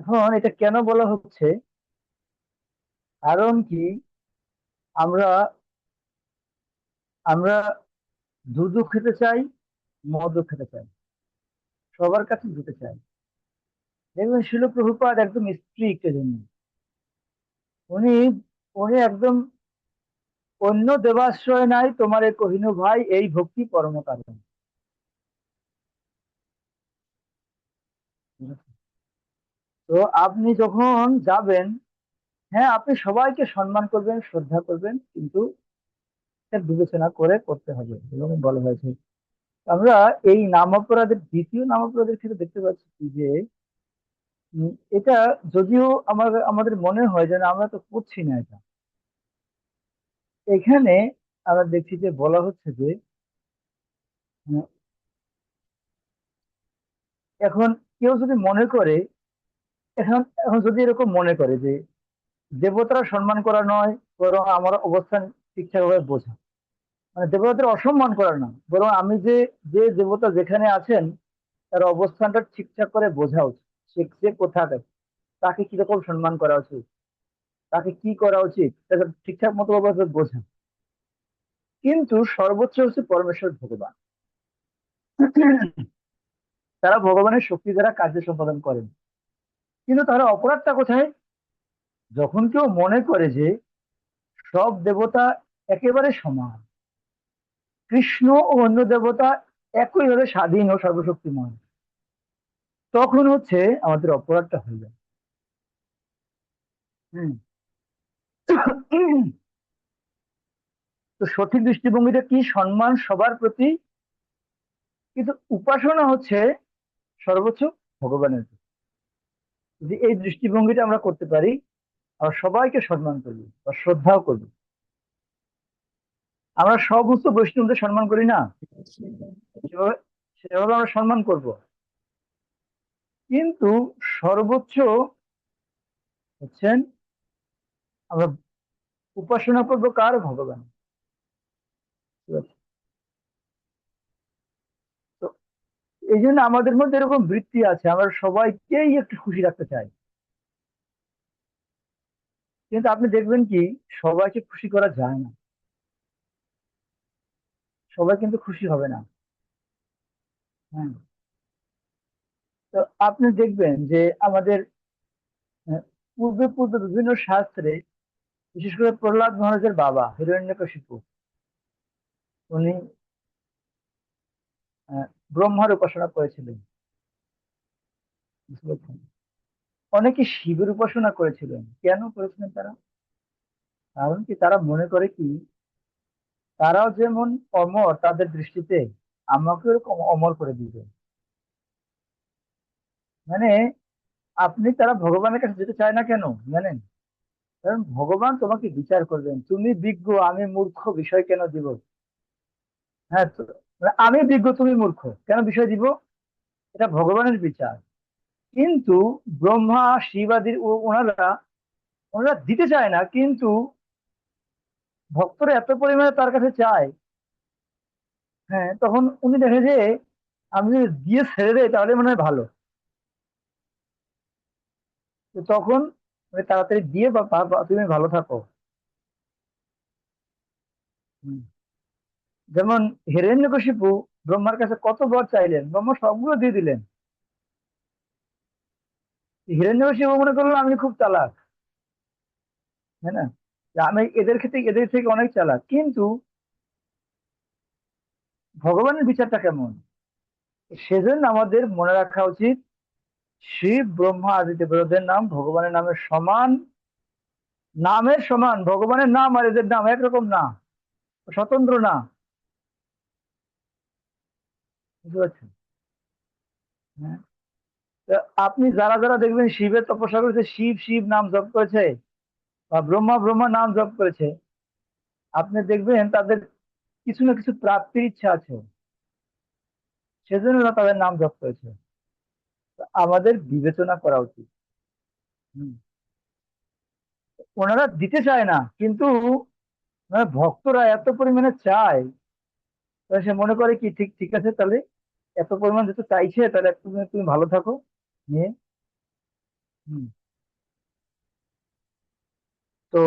এখন এটা কেন বলা হচ্ছে? কারণ কি, আমরা আমরা দুধও খেতে চাই, মদও খেতে চাই, সবার কাছে যেতে চাই। দেখবেন শিল প্রভুপাদ একদম স্ট্রিক্ট এজন্য। উনি উনি একদম, অন্য দেবাশ্রয় নাই তোমারে কহিনু ভাই, এই ভক্তি পরম কারণ। তো আপনি যখন যাবেন, হ্যাঁ আপনি সবাইকে সম্মান করবেন, শ্রদ্ধা করবেন, কিন্তু এটা বিবেচনা করে করতে হবে এবং বলা হয়েছে। আমরা এই নাম অপরাধের, দ্বিতীয় নাম অপরাধের ক্ষেত্রে দেখতে পাচ্ছি কি যে এটা যদিও আমাদের মনে হয় যে না, আমরা তো করছি না এটা। এখানে আমরা দেখছি যে বলা হচ্ছে যে উম, এখন কেউ যদি মনে করে, এখন এখন যদি এরকম মনে করে যে দেবতারা সম্মান করা নয়, বরং আমার অবস্থান ঠিকঠাক ভাবে বোঝা, মানে দেবতাদের অসম্মান করা না, বরং আমি যে যে দেবতা যেখানে আছেন তার অবস্থানটা ঠিকঠাক করে বোঝা উচিত। সে সে কোথাকার, তাকে কিরকম সম্মান করা উচিত, তাকে কি করা উচিত, তাকে ঠিকঠাক মতো ভাবে বোঝা। কিন্তু সর্বোচ্চ হচ্ছে পরমেশ্বর ভগবান। তারা ভগবানের শক্তি দ্বারা কার্য সম্পাদন করেন। কিন্তু তারা অপরাধটা কোথায়? যখন কেউ মনে করে যে সব দেবতা একেবারে সমান, কৃষ্ণ ও অন্য দেবতা একইভাবে স্বাধীন ও সর্বশক্তিমান, তখন হচ্ছে আমাদের অপরাধটা হয়ে যায়। হুম। তো সঠিক দৃষ্টিভঙ্গিটা কি? সম্মান সবার প্রতি, কিন্তু উপাসনা হচ্ছে সর্বোচ্চ ভগবানের প্রতি। যদি এই দৃষ্টিভঙ্গিটা আমরা করতে পারি, আমরা সবাইকে সম্মান করবো বা শ্রদ্ধাও করবো। আমরা সমস্ত বৈষ্ণবদের সম্মান করি না, সেভাবে সেভাবে আমরা সম্মান করব। কিন্তু সর্বোচ্চ হচ্ছেন, আমরা উপাসনা করবো কার? ভগবান। ঠিক আছে? তো এই জন্য আমাদের মধ্যে এরকম বৃত্তি আছে, আমরা সবাইকেই একটু খুশি রাখতে চাই। কিন্তু আপনি দেখবেন কি, সবাইকে খুশি করা যায় না, সবাই কিন্তু খুশি হবে না। হ্যাঁ। তো আপনি দেখবেন যে আমাদের পূর্বে পূর্বে বিভিন্ন শাস্ত্রে, বিশেষ করে প্রহ্লাদ মহারাজের বাবা হিরণ্যকশিপু, উনি আহ, ব্রহ্মার উপাসনা করেছিলেন। বুঝতে পেরেছেন? অনেকে শিবের উপাসনা করেছিলেন। কেন করেছিলেন তারা? কারণ কি, তারা মনে করে কি, তারাও যেমন অমর তাদের দৃষ্টিতে, আমাকে এরকম অমর করে দিবে। মানে তারা ভগবানের কাছে যেতে চায় না কেন জানেন? কারণ ভগবান তোমাকে বিচার করবেন, তুমি বিজ্ঞ আমি মূর্খ, বিষয় কেন দিব? হ্যাঁ মানে আমি বিজ্ঞ তুমি মূর্খ, কেন বিষয় দিব? এটা ভগবানের বিচার। কিন্তু ব্রহ্মা শিবাদির ওনারা ওনারা দিতে চায় না, কিন্তু ভক্তরা এত পরিমাণে তার কাছে চায়, হ্যাঁ, তখন উনি দেখে যে আমি যদি দিয়ে ছেড়ে দেয় তাহলে মনে হয় ভালো। তো তখন মানে তাড়াতাড়ি দিয়ে তুমি ভালো থাকো। হুম। যেমন হিরণ্যকশিপু ব্রহ্মার কাছে কত বর চাইলেন, ব্রহ্মা সবগুলো দিয়ে দিলেন। হিরণ্যকশিপু মনে করলো আমি খুব চালাক, হ্যাঁ না, যে আমি এদের ক্ষেত্রে এদের থেকে অনেক চালাক। কিন্তু ভগবানের বিচারটা কেমন, সেজন্য আমাদের মনে রাখা উচিত, শিব ব্রহ্মা আদি দেবতাদের নাম ভগবানের নামের সমান, নামের সমান। ভগবানের নাম আর এদের নাম একরকম না, স্বতন্ত্র না। বুঝতে পারছেন? হ্যাঁ। তো আপনি যারা যারা দেখবেন শিবের তপস্যা করেছে, শিব শিব নাম জপ করেছে, বা ব্রহ্মা ব্রহ্মা নাম জপ করেছে, আপনি দেখবেন তাদের কিছু না কিছু প্রাপ্তির ইচ্ছা আছে, সেজন্য ওরা তাদের নাম জপ করেছে। তো আমাদের বিবেচনা করা উচিত। হুম। ওনারা দিতে চায় না, কিন্তু মানে ভক্তরা এত পরিমাণে চায়, তাহলে সে মনে করে কি, ঠিক ঠিক আছে তাহলে, এত পরিমাণ যেহেতু চাইছে, তাহলে তুমি তুমি ভালো থাকো নিয়ে। হুম। তো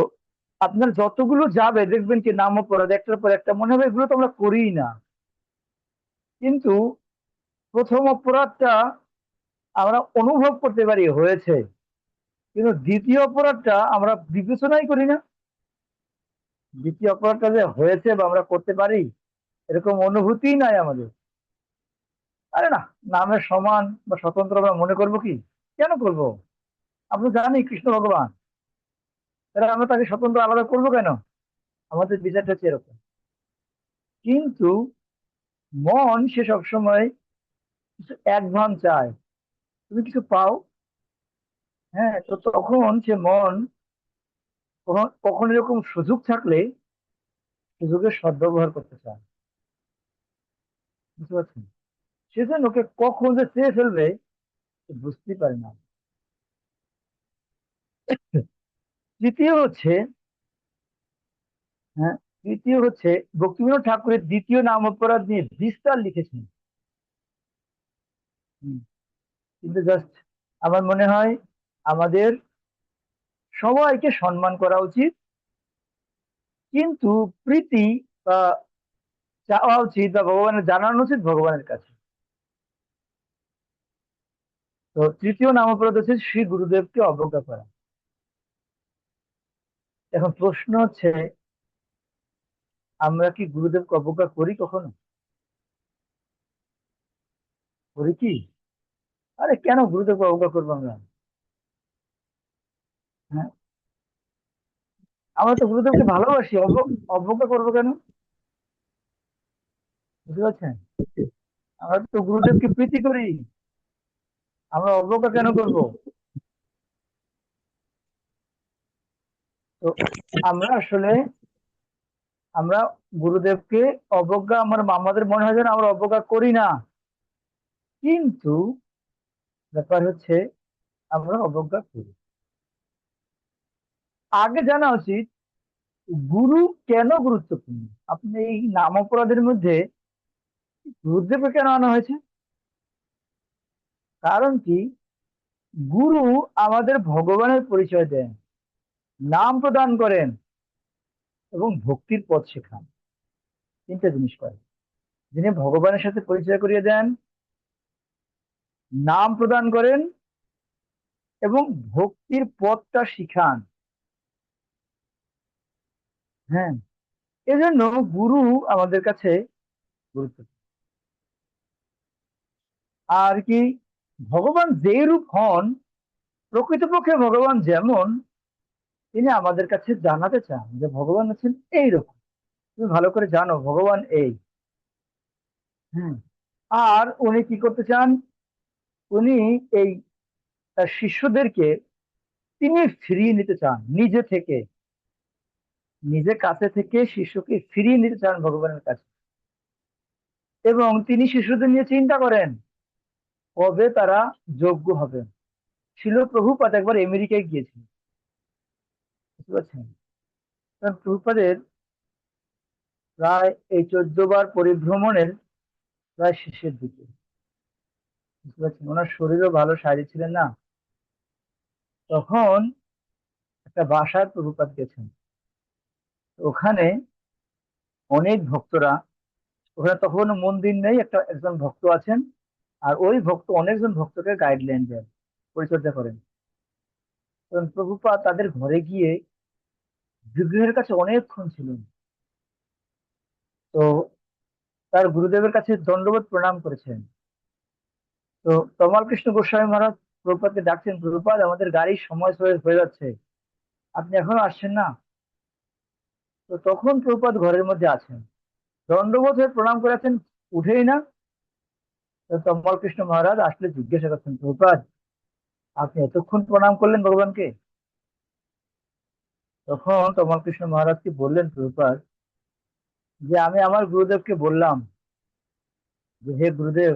আপনার যতগুলো যাবে দেখবেন কি নাম অপরাধ একটার পর একটা মনে হবে এগুলো তো আমরা করিই না। কিন্তু প্রথম অপরাধটা আমরা অনুভব করতে পারি হয়েছে, কিন্তু দ্বিতীয় অপরাধটা আমরা বিবেচনাই করি না। দ্বিতীয় অপরাধটা যে হয়েছে বা আমরা করতে পারি এরকম অনুভূতি নাই আমাদের। আরে না, নামের সমান বা স্বতন্ত্র আমরা মনে করবো কি? কেন করব? আপনি জানি কৃষ্ণ ভগবান, তাহলে আমরা তাকে স্বতন্ত্র আলাদা করবো কেন? আমাদের বিচারটা হচ্ছে এরকম। কিন্তু মন সে সবসময় কিছু অ্যাডভান্স চায়। তুমি কিছু পাও, হ্যাঁ, তো তখন সে মন কখন কখন এরকম সুযোগ থাকলে সুযোগের সদ্ব্যবহার করতে চায়। বুঝতে পারছেন? সেজন্য ওকে কখন যে চেয়ে ফেলবে সে বুঝতেই পারে না। তৃতীয় হচ্ছে, হ্যাঁ, তৃতীয় হচ্ছে ভক্তিবিনোদ ঠাকুরের দ্বিতীয় নাম অপরাধ নিয়ে বিস্তার লিখেছেন। হুম, কিন্তু জাস্ট আমার মনে হয় আমাদের সবাইকে সম্মান করা উচিত, কিন্তু প্রীতি বা চাওয়া উচিত বা ভগবানের জানানো উচিত ভগবানের কাছে। তো তৃতীয় নাম অপরাধ হচ্ছে শ্রী গুরুদেবকে অবজ্ঞা করা। এখন প্রশ্ন হচ্ছে, আমরা কি গুরুদেবকে অবজ্ঞা করি কখনো? করি কি? আরে কেন গুরুদেবকে অবজ্ঞা করবো আমরা? হ্যাঁ, আমরা তো গুরুদেবকে ভালোবাসি, অবজ্ঞা করবো কেন? বুঝতে পারছেন? আমরা তো গুরুদেবকে প্রীতি করি, আমরা অবজ্ঞা কেন করব? তো আমরা আসলে আমরা গুরুদেবকে অবজ্ঞা আমাদের মনে হয় যেন আমরা অবজ্ঞা করি না, কিন্তু ব্যাপার হচ্ছে আমরা অবজ্ঞা করি। আগে জানা উচিত গুরু কেন গুরুত্বপূর্ণ। আপনি এই নাম অপরাধের মধ্যে গুরুদেবকে কেন আনা হয়েছে? কারণ কি? গুরু আমাদের ভগবানের পরিচয় দেন, নাম প্রদান করেন এবং ভক্তির পথ শেখান। তিনটা জিনিস করেন। যিনি ভগবানের সাথে পরিচয় করিয়ে দেন, নাম প্রদান করেন এবং ভক্তির পথটা শিখান। হ্যাঁ, এজন্য গুরু আমাদের কাছে গুরুত্বপূর্ণ। আর কি, ভগবান যেই রূপ হন, প্রকৃতপক্ষে ভগবান যেমন, তিনি আমাদের কাছে জানাতে চান যে ভগবান আছেন এইরকম। তুমি ভালো করে জানো ভগবান এই। হ্যাঁ, আর উনি কি করতে চান? উনি এই তার শিষ্যদেরকে তিনি ফিরিয়ে নিতে চান নিজে থেকে, নিজে কাছে থেকে শিষ্যকে ফিরিয়ে নিতে চান ভগবানের কাছে। এবং তিনি শিষ্যদের নিয়ে চিন্তা করেন কবে তারা যোগ্য হবে। শিল প্রভুপাদ একবার আমেরিকায় গিয়েছিল, বুঝতে পারছেন? কারণ প্রভুপাদের প্রায় এই 14 বার পরিভ্রমণের প্রায় শেষের দিকে, বুঝতে পারছেন, ওনার শরীরও ভালো সারি ছিলেন না। তখন একটা বাসায় প্রভুপাদ গেছেন। ওখানে অনেক ভক্তরা, ওখানে তখন মন্দির নেই, একজন ভক্ত আছেন, আর ওই ভক্ত অনেকজন ভক্তকে গাইডলাইন দেন, পরিচর্যা করেন। কারণ প্রভুপাদ তাদের ঘরে গিয়ে বিগ্রহের কাছে অনেকক্ষণ ছিলেন। তো তার গুরুদেবের কাছে দণ্ডবত প্রণাম করেছেন। তো তমাল কৃষ্ণ গোস্বামী মহারাজ প্রভুপাদকে ডাকছেন, প্রভুপাদ আমাদের গাড়ির সময় হয়ে যাচ্ছে, আপনি এখনো আসছেন না। তো তখন প্রভুপাদ ঘরের মধ্যে আছেন, দণ্ডবোধ হয়ে প্রণাম করেছেন, উঠেই না। তো তমাল কৃষ্ণ মহারাজ আসলে জিজ্ঞাসা করছেন, প্রভুপাদ আপনি এতক্ষণ প্রণাম করলেন ভগবানকে? তখন তমাল কৃষ্ণ মহারাজ কি বললেন প্রভুপাদ, যে আমি আমার গুরুদেবকে বললাম যে হে গুরুদেব,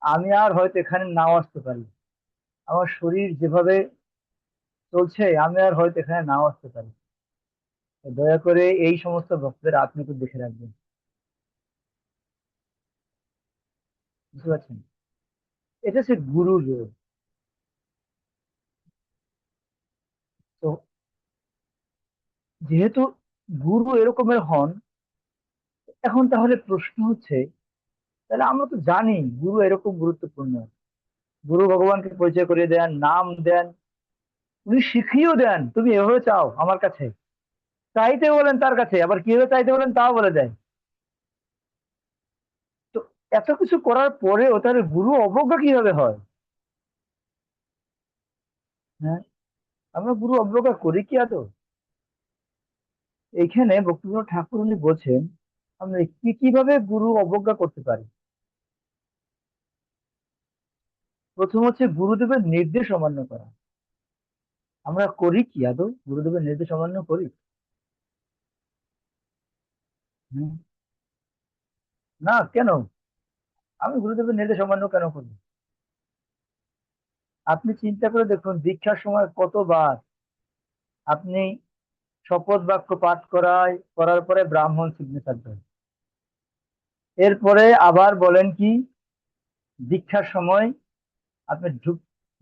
আমি আর হয়তো এখানে নাও আসতে পারি, আমার শরীর যেভাবে চলছে আমি আর হয়তো এখানে নাও আসতে পারি, তো দয়া করে এই সমস্ত ভক্তদের আপনি একটু দেখে রাখবেন। বুঝতে পারছেন? এটা হচ্ছে গুরুর রোল। যেহেতু গুরু এরকমের হন, এখন তাহলে প্রশ্ন হচ্ছে, তাহলে আমরা তো জানি গুরু এরকম গুরুত্বপূর্ণ। গুরু ভগবানকে পরিচয় করিয়ে দেন, নাম দেন, উনি শিখিয়েও দেন তুমি এভাবে চাও আমার কাছে, চাইতে বলেন তার কাছে, আবার কিভাবে চাইতে বলেন তাও বলে দেয়। তো এত কিছু করার পরেও তাহলে গুরু অবজ্ঞা কিভাবে হয়? হ্যাঁ, আমরা গুরু অবজ্ঞা করি কি আদৌ? এইখানে ভক্তিবিনোদ ঠাকুর উনি বলছেন আমরা কি কিভাবে গুরু অবজ্ঞা করতে পারি। প্রথম হচ্ছে গুরুদেবের নির্দেশ অমান্য করা। আমরা করি কি আদৌ, গুরুদেবের নির্দেশ অমান্য করি? হুম, না কেন? আমি গুরুদেবের নির্দেশ অমান্য কেন করি? আপনি চিন্তা করে দেখুন দীক্ষার সময় কতবার আপনি শপথ বাক্য পাঠ করার পরে ব্রাহ্মণ সিগনেচার দেন, এরপরে আবার বলেন কি দীক্ষার সময় আপনি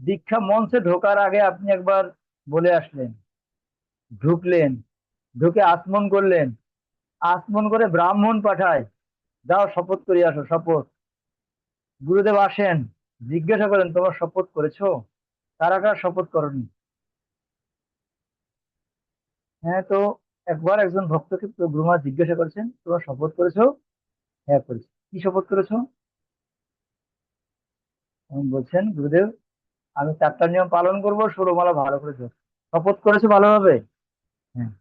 দীক্ষা মঞ্চে ঢোকার আগে আপনি একবার বলে আসলেন, ঢুকলেন, ঢুকে আচমন করলেন, আচমন করে ব্রাহ্মণ পাঠায়, যাও শপথ করে আসো শপথ। গুরুদেব আসেন, জিজ্ঞাসা করেন তোমার শপথ করেছো, কারা কারা শপথ করনি। হ্যাঁ, তো একবার একজন ভক্তকে তো গুরুমা জিজ্ঞাসা করেছেন তোমরা শপথ করেছো? হ্যাঁ করেছি। কি শপথ করেছো? এবং বলছেন গুরুদেব আমি 4টা নিয়ম পালন করবো, 16 মালা ভালো করে জপ। শপথ করেছো ভালোভাবে? হ্যাঁ।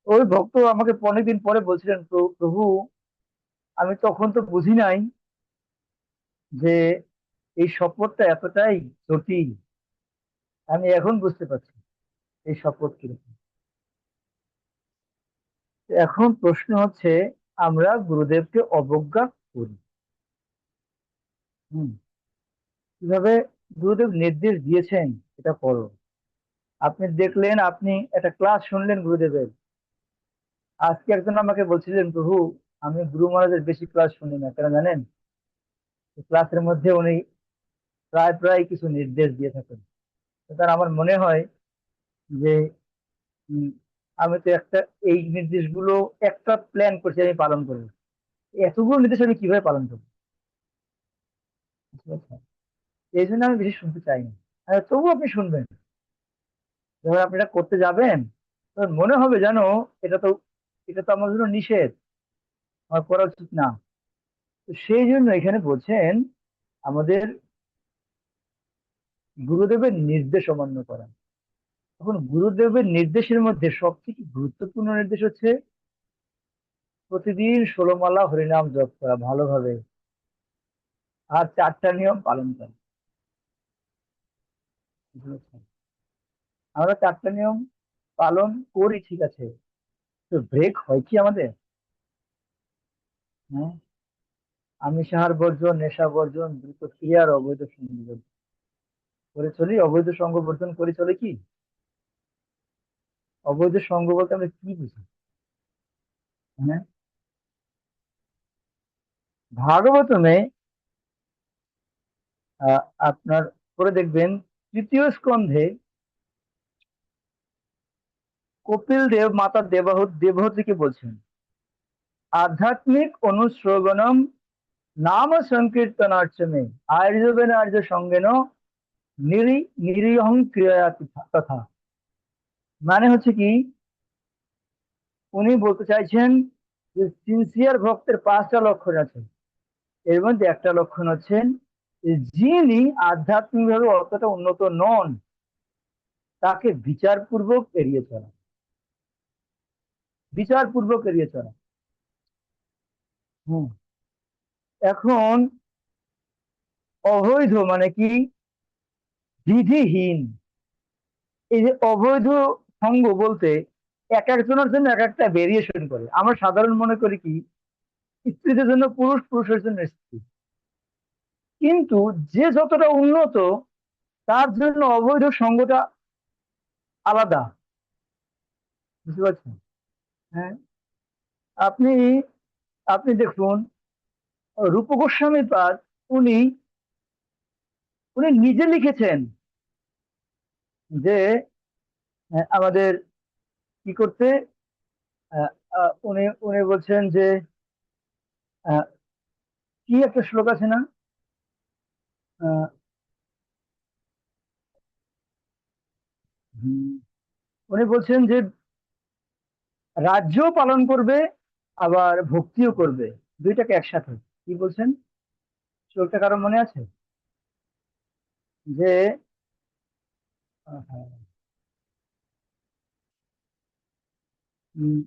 ওই ভক্ত আমাকে অনেকদিন পরে বলছিলেন প্রভু আমি তখন তো বুঝি নাই যে এই শপথটা এতটাই জটিল, আমি এখন বুঝতে পারছি এই শপথ কিরকম। এখন প্রশ্ন হচ্ছে আমরা গুরুদেবকে অবজ্ঞা করি। হুম, কিভাবে? গুরুদেব নির্দেশ দিয়েছেন এটা করো, আপনি দেখলেন, আপনি একটা ক্লাস শুনলেন গুরুদেবের। আজকে একজন আমাকে বলছিলেন প্রভু আমি গুরু মহারাজের বেশি ক্লাস শুনি না, কেন জানেন? ক্লাসের মধ্যে উনি প্রায় প্রায় কিছু নির্দেশ দিয়ে থাকেন। তার আমার মনে হয় যে উম, আমি তো এই নির্দেশগুলো একটা প্ল্যান করছি আমি পালন করবো, এতগুলো নির্দেশ আমি কিভাবে পালন করবো? বুঝতে পারছেন? এই জন্য আমি বেশি শুনতে চাই না। তবুও আপনি শুনবেন, যখন আপনি এটা করতে যাবেন তখন মনে হবে জানো এটা তো এটা তো আমার জন্য নিষেধ, আমার করা উচিত না। তো সেই জন্য এখানে বলছেন আমাদের গুরুদেবের নির্দেশ অমান্য করা। এখন গুরুদেবের নির্দেশের মধ্যে সবথেকে গুরুত্বপূর্ণ নির্দেশ হচ্ছে প্রতিদিন 16 মালা হরিনাম জপ করা ভালোভাবে, আর 4টা নিয়ম পালন করা। বুঝেছেন? আমরা 4টা নিয়ম পালন করি ঠিক আছে, তো ব্রেক হয় কি আমাদের? হ্যাঁ, আমিষাহার বর্জন, নেশা বর্জন, দ্রুত ক্রিয়ার অবৈধ সঙ্গ বর্জন করে চলি। অবৈধ সঙ্গ বর্জন করে চলে কি? অবৈধ সঙ্গ বলতে আমরা কি বুঝি? হ্যাঁ, ভাগবতমে আপনার পরে দেখবেন 3য় স্কন্ধে কপিল দেব মাতা দেবহূতিকে বলছেন আধ্যাত্মিক অনুশ্রবণম নাম সংকীর্তনার্চমে আর্যবেন আর্য সঙ্গেন নিরীহং ক্রিয়া তথা। মানে হচ্ছে কি উনি বলতে চাইছেন যে সিনসিয়ার ভক্তের 5টা লক্ষণ আছে, এর মধ্যে একটা লক্ষণ হচ্ছেন যে যিনি আধ্যাত্মিকভাবে অতটা উন্নত নন তাকে বিচারপূর্বক এড়িয়ে চলা, বিচারপূর্বক এড়িয়ে চলা। হুম, এখন অবৈধ মানে কি? বিধিহীন। এই যে অবৈধ সঙ্গ বলতে এক একজনের জন্য এক একটা ভেরিয়েশন করে। আমরা সাধারণ মনে করি কি স্ত্রীদের জন্য পুরুষ, পুরুষের জন্য স্ত্রী, কিন্তু যে যতটা উন্নত তার জন্য অবৈধ সঙ্গটা আলাদা। বুঝতে পারছেন? হ্যাঁ, আপনি আপনি দেখুন রূপ গোস্বামী পাদ, উনি উনি নিজে লিখেছেন যে আমাদের কি করতে, আহ, উনি উনি বলছেন যে আহ, কি একটা শ্লোক আছে না, আহ, হুম, উনি বলছেন যে রাজ্য পালন করবে আবার ভক্তিও করবে, দুইটাকে একসাথে। কি বলছেন শ্লোকটা কারো মনে আছে? যে হ্যাঁ, উম,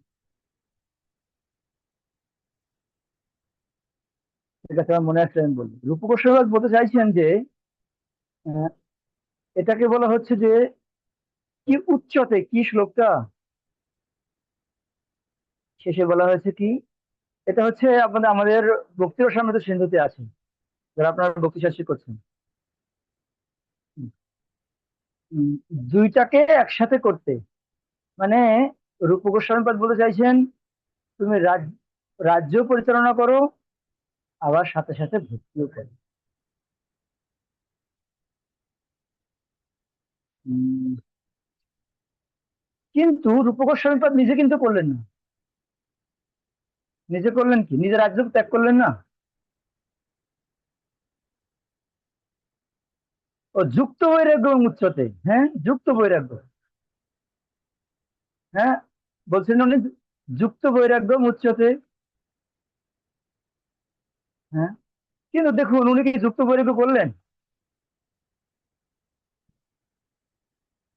ঠিক আছে, আমার মনে আছে, আমি বলি। রূপক গোস্বামী বলতে চাইছেন যে আহ, এটাকে বলা হচ্ছে যে কি উচ্চতে, কি শ্লোকটা শেষে বলা হয়েছে কি, এটা হচ্ছে আমাদের ভক্তি রসামৃত সিন্ধুতে আছে, যারা আপনারা ভক্তি শাস্ত্রী করছেন। উম, দুইটাকে একসাথে করতে, মানে রূপক গোস্বামী বলতে চাইছেন তুমি রাজ্য পরিচালনা করো আবার সাথে সাথে ভক্তিও করো। উম, কিন্তু রূপক গোস্বামী নিজে কিন্তু করলেন না। নিজে করলেন কি, নিজে রাজ্য ত্যাগ করলেন না। ও যুক্ত বৈরাগ্য এবং উচ্চতে, হ্যাঁ যুক্ত বৈরাগ্য, হ্যাঁ বলছেন উনি যুক্ত বৈরাগ্য উচ্চতে। হ্যাঁ, কিন্তু দেখুন উনি কি যুক্ত বৈরাগ্য করলেন?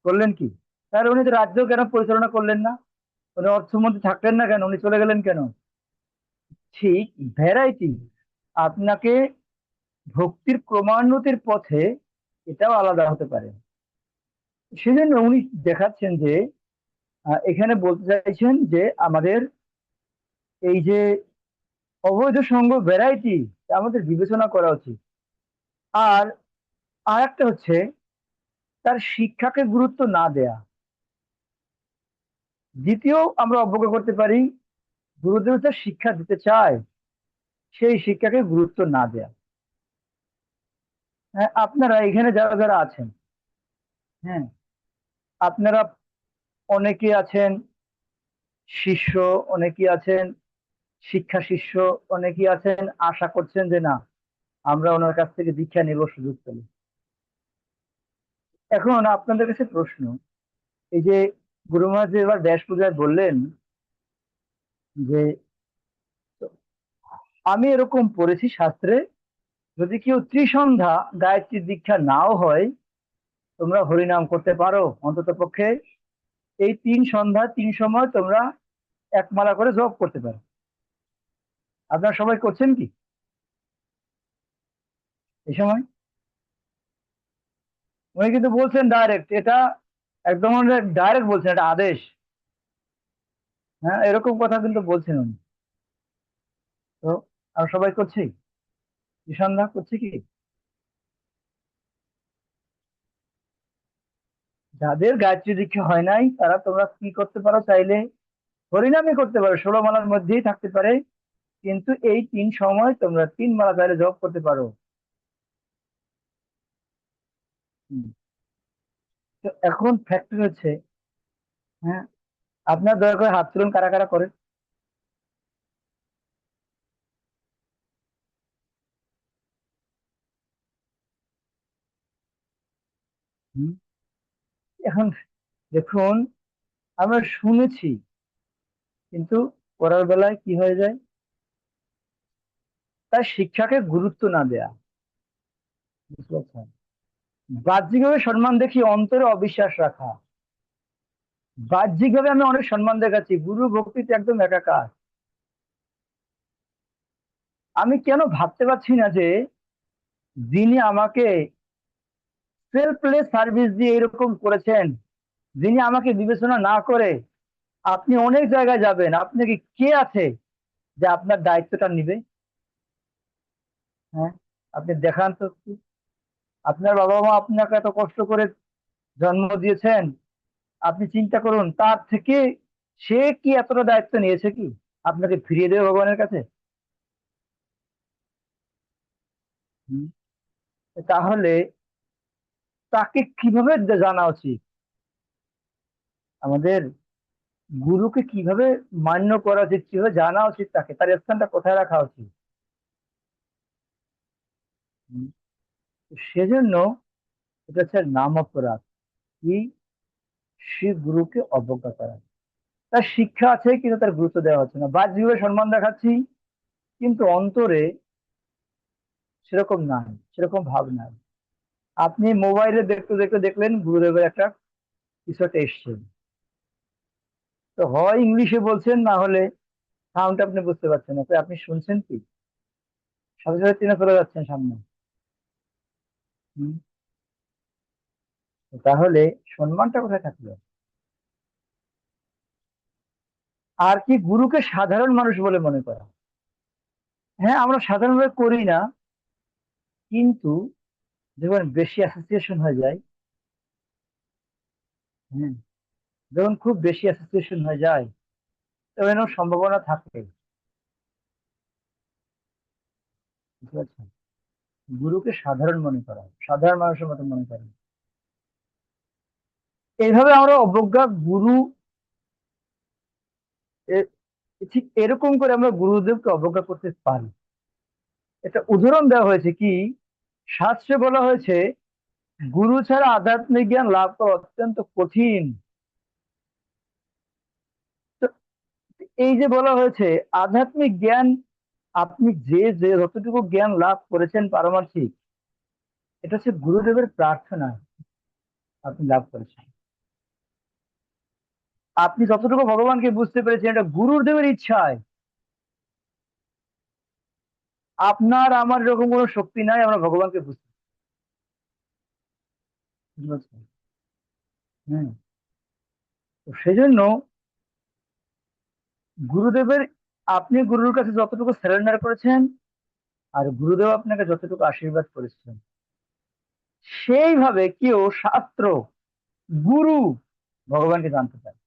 করলেন কি? তাহলে উনি তো রাজ্য কেন পরিচালনা করলেন না? উনি অর্থমন্ত্রী থাকলেন না কেন, উনি চলে গেলেন কেন? ঠিক, ভ্যারাইটি। আপনাকে ভক্তির ক্রমান্নতির পথে এটাও আলাদা হতে পারে। সেজন্য উনি দেখাচ্ছেন যে এখানে বলতে চাইছেন যে আমাদের এই যে অবৈধ সঙ্গ ভ্যারাইটি, আমাদের বিবেচনা করা উচিত। আর আর একটা হচ্ছে তার শিক্ষাকে গুরুত্ব না দেয়া। দ্বিতীয়, আমরা অবজ্ঞা করতে পারি গুরুদেব যে শিক্ষা দিতে চায় সেই শিক্ষাকে গুরুত্ব না দেয়া। হ্যাঁ, আপনারা এখানে যারা যারা আছেন, হ্যাঁ, আপনারা অনেকে আছেন শিষ্য, অনেকে আছেন শিক্ষা শিষ্য, অনেকে আছেন আশা করছেন যে না আমরা ওনার কাছ থেকে দীক্ষা নিব সুযোগ পেলে। এখন আপনাদের কাছে প্রশ্ন, এই যে গুরু মহারাজ যে এবার ব্যাস পূজায় বললেন যে আমি এরকম পড়েছি শাস্ত্রে, যদি কেউ ত্রিসন্ধ্যা গায়ত্রী দীক্ষা নাও হয় তোমরা হরিনাম করতে পারো, অন্তত পক্ষে এই তিন সন্ধ্যা তিন সময় তোমরা এক মালা করে জপ করতে পারো। আপনারা সবাই করছেন কি এই সময়? উনি কিন্তু বলছেন ডাইরেক্ট, এটা একদম ডাইরেক্ট বলছেন, এটা আদেশ। হ্যাঁ, এরকম কথা কিন্তু বলছেন উনি। তো আমরা সবাই করছি, ত্রিসন্ধ্যা করছি কি? যাদের গায়ত্রী দীক্ষা হয় নাই তারা তোমরা কি করতে পারো চাইলে, হরিনামই করতে পারো, 16 মালার মধ্যেই থাকতে পারে, কিন্তু এই তিন সময় তোমরা তিন মালা চাইলে জপ করতে পারো। হুম। তো এখন ফ্যাক্টর হচ্ছে, হ্যাঁ, আপনার দয়া করে হাত তুলুন কারা কারা করেন। হুম। এখন দেখুন, আমরা শুনেছি কিন্তু করার বেলায় কি হয়ে যায়, তার শিক্ষাকে গুরুত্ব না দেয়া। বুঝতে পারছেন? বাহ্যিকভাবে সম্মান দেখি, অন্তরে অবিশ্বাস রাখা। বাহ্যিকভাবে আমি অনেক সম্মান দেখাচ্ছি, গুরু ভক্তিতে একদম একাকার। আমি কেন ভাবতে পারছি না যে যিনি আমাকে সেলফলেস সার্ভিস দিয়ে এরকম করেছেন, যিনি আমাকে বিবেচনা না করে আপনি অনেক জায়গায় যাবেন, আপনাকে কে আছে যে আপনার দায়িত্বটা নিবে? হ্যাঁ, আপনি দেখান তো একটু। আপনার বাবা মা আপনাকে এত কষ্ট করে জন্ম দিয়েছেন, আপনি চিন্তা করুন তার থেকে সে কি এতটা দায়িত্ব নিয়েছে কি আপনাকে ফিরিয়ে দেবে ভগবানের কাছে? হুম। তাহলে তাকে কিভাবে জানা উচিত? আমাদের গুরুকে কিভাবে মান্য করা উচিত, কিভাবে জানা উচিত, তাকে তার স্থানটা কোথায় রাখা উচিত। উম, সেজন্য এটা হচ্ছে নাম অপরাধ কি, সে গুরুকে অবজ্ঞা করা। তার শিক্ষা আছে কিন্তু তার গুরুত্ব দেওয়া হচ্ছে না, বাহ্যিকভাবে সম্মান দেখাচ্ছি কিন্তু অন্তরে সেরকম নাই, সেরকম ভাব নাই। আপনি মোবাইলে দেখতে দেখতে দেখলেন গুরুদেবের একটা কিছু একটা এসছে, তো হয় ইংলিশে বলছেন, না হলে সাউন্ড আপনি বুঝতে পারছেন না, তো আপনি শুনছেন কি, সাথে সাথে চিনে চলে যাচ্ছেন সামনে। হুম, তাহলে সম্মানটা কোথায় থাকলো? আর কি গুরুকে সাধারণ মানুষ বলে মনে করা। হ্যাঁ, আমরা সাধারণভাবে করি না, কিন্তু যখন বেশি অ্যাসোসিয়েশন হয়ে যায়, হ্যাঁ, যখন খুব বেশি অ্যাসোসিয়েশন হয়ে যায় তখন এরকম সম্ভাবনা থাকে। বুঝতে পারছেন? গুরুকে সাধারণ মনে করা, সাধারণ মানুষের মতো মনে করা, এইভাবে আমরা অবজ্ঞা গুরু, এ- ঠিক এরকম করে আমরা গুরুদেবকে অবজ্ঞা করতে পারি। একটা উদাহরণ দেওয়া হয়েছে কি, শাস্ত্রে বলা হয়েছে গুরু ছাড়া আধ্যাত্মিক জ্ঞান লাভ করা অত্যন্ত কঠিন। তো এই যে বলা হয়েছে আধ্যাত্মিক জ্ঞান, আপনি যে যে যতটুকু জ্ঞান লাভ করেছেন পারমার্থিক, এটা হচ্ছে গুরুদেবের প্রার্থনা আপনি লাভ করেছেন। আপনি যতটুকু ভগবানকে বুঝতে পেরেছেন এটা গুরুদেবের ইচ্ছায়। আপনার আমার এরকম কোনো শক্তি নাই আমরা ভগবানকে বুঝতে পারছি। হ্যাঁ, তো সেজন্য গুরুদেবের, আপনি গুরুর কাছে যতটুকু সারেন্ডার করেছেন আর গুরুদেব আপনাকে যতটুকু আশীর্বাদ করেছেন, সেইভাবে কেউ শাস্ত্র, গুরু ভগবানকে জানতে চায়।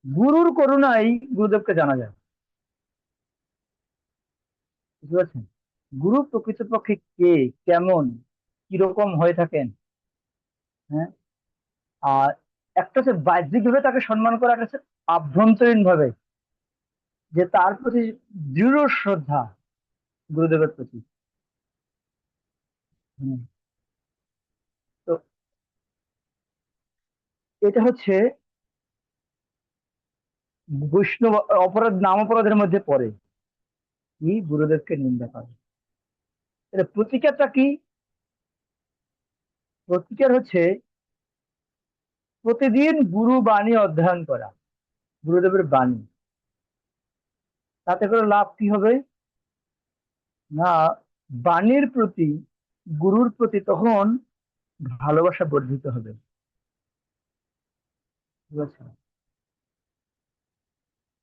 গুরুর করুণাই গুরুদেবকে জানা যায়। বুঝতে পারছেন? গুরু প্রকৃতপক্ষে কে, কেমন, কিরকম হয়ে থাকেন, হ্যাঁ, আর একটা হচ্ছে বাহ্যিক ভাবে তাকে সম্মান করা, একটা হচ্ছে আভ্যন্তরীণ ভাবে যে তার প্রতি দৃঢ় শ্রদ্ধা গুরুদেবের প্রতি। হুম, তো এটা হচ্ছে বৈষ্ণব অপরাধ, নাম অপরাধের মধ্যে পড়ে কি, গুরুদেবকে নিন্দা করে। এটা প্রতিকারটা কি? প্রতিকার হচ্ছে প্রতিদিন গুরু বাণী অধ্যয়ন করা, গুরুদেবের বাণী। তাতে করে লাভ কি হবে, না, বাণীর প্রতি, গুরুর প্রতি তখন ভালোবাসা বর্ধিত হবে। ঠিক আছে?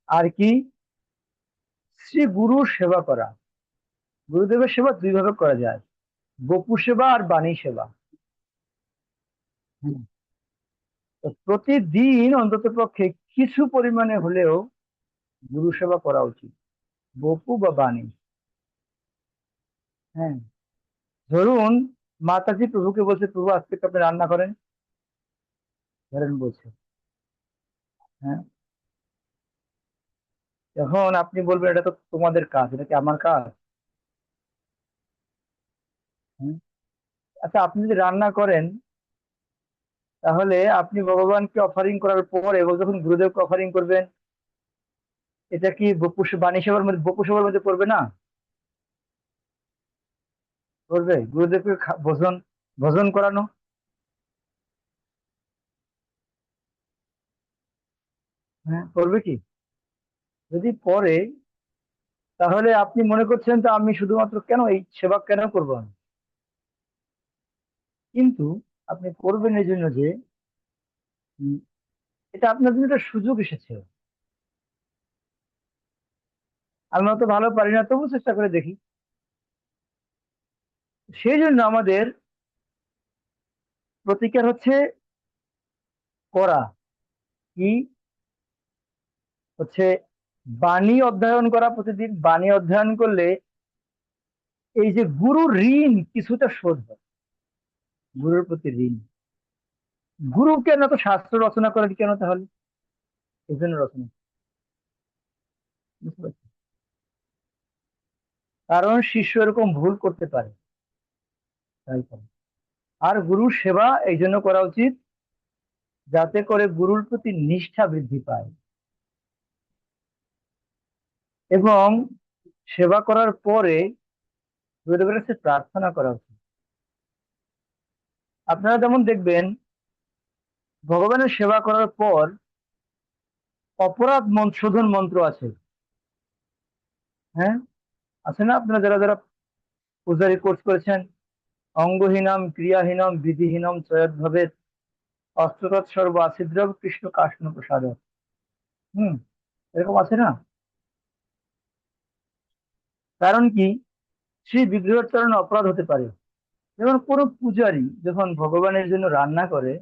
আর কি, শ্রী গুরুর সেবা করা। গুরুদেবের সেবা দুই ভাবে করা যায়, বপু সেবা আর বাণী সেবা। হুম। তো প্রতিদিন অন্তত পক্ষে কিছু পরিমাণে হলেও গুরু সেবা করা উচিত, বপু বা বাণী। হ্যাঁ, ধরুন মাতাজি প্রভুকে বলছে, প্রভু আজকে তো আপনি রান্না করেন, ধরেন বলছে, হ্যাঁ, এখন আপনি বলবেন এটা তো তোমাদের কাজ, এটা কি আমার কাজ? হুম। আচ্ছা, আপনি যদি রান্না করেন তাহলে আপনি ভগবানকে অফারিং করার পরে এবং যখন গুরুদেবকে অফারিং করবেন, এটা কি বাণী সেবার মধ্যে, বপু সেবার মধ্যে পড়বে না? করবে, গুরুদেবকে ভোজন, ভোজন করানো। হ্যাঁ, করবে কি? যদি পরে, তাহলে আপনি মনে করছেন তো আমি শুধুমাত্র কেন এই সেবা কেন করবো আমি, কিন্তু আপনি করবেন এই জন্য যে উম, এটা আপনার জন্য একটা সুযোগ এসেছে। আমি অত ভালো পারি না, তবু চেষ্টা করে দেখি। সেই জন্য আমাদের প্রতিকার হচ্ছে করা কি, হচ্ছে বাণী অধ্যয়ন করা। প্রতিদিন বাণী অধ্যয়ন করলে এই যে গুরুর ঋণ কিছুটা শোধ হয়, গুরুর প্রতি ঋণ। গুরু কেন তো শাস্ত্র রচনা করেন কেন তাহলে? এই জন্য রচনা, বুঝতে পারছি। কারণ শিষ্য এরকম ভুল করতে পারে, তাই করে। আর গুরুর সেবা এই জন্য করা উচিত যাতে করে গুরুর প্রতি নিষ্ঠা বৃদ্ধি পায়, এবং সেবা করার পরে গুরুদেবের কাছে প্রার্থনা করা উচিত। আপনারা যেমন দেখবেন, ভগবানের সেবা করার পর অপরাধ শোধন মন্ত্র আছে। হ্যাঁ, আছে না? আপনারা যারা যারা পূজারি কোর্স করেছেন, অঙ্গহীনম ক্রিয়াহীনম বিধিহীনম চয়দ্ভবেত অস্ত্রতৎ সর্ব আসিদ্রব কৃষ্ণ কাষ্ণ প্রসাদ। হুম, এরকম আছে না? কারণ কি, সেই বিগ্রহের চরণে অপরাধ হতে পারে। যেমন কোনো পূজারি যখন ভগবানের জন্য রান্না করে,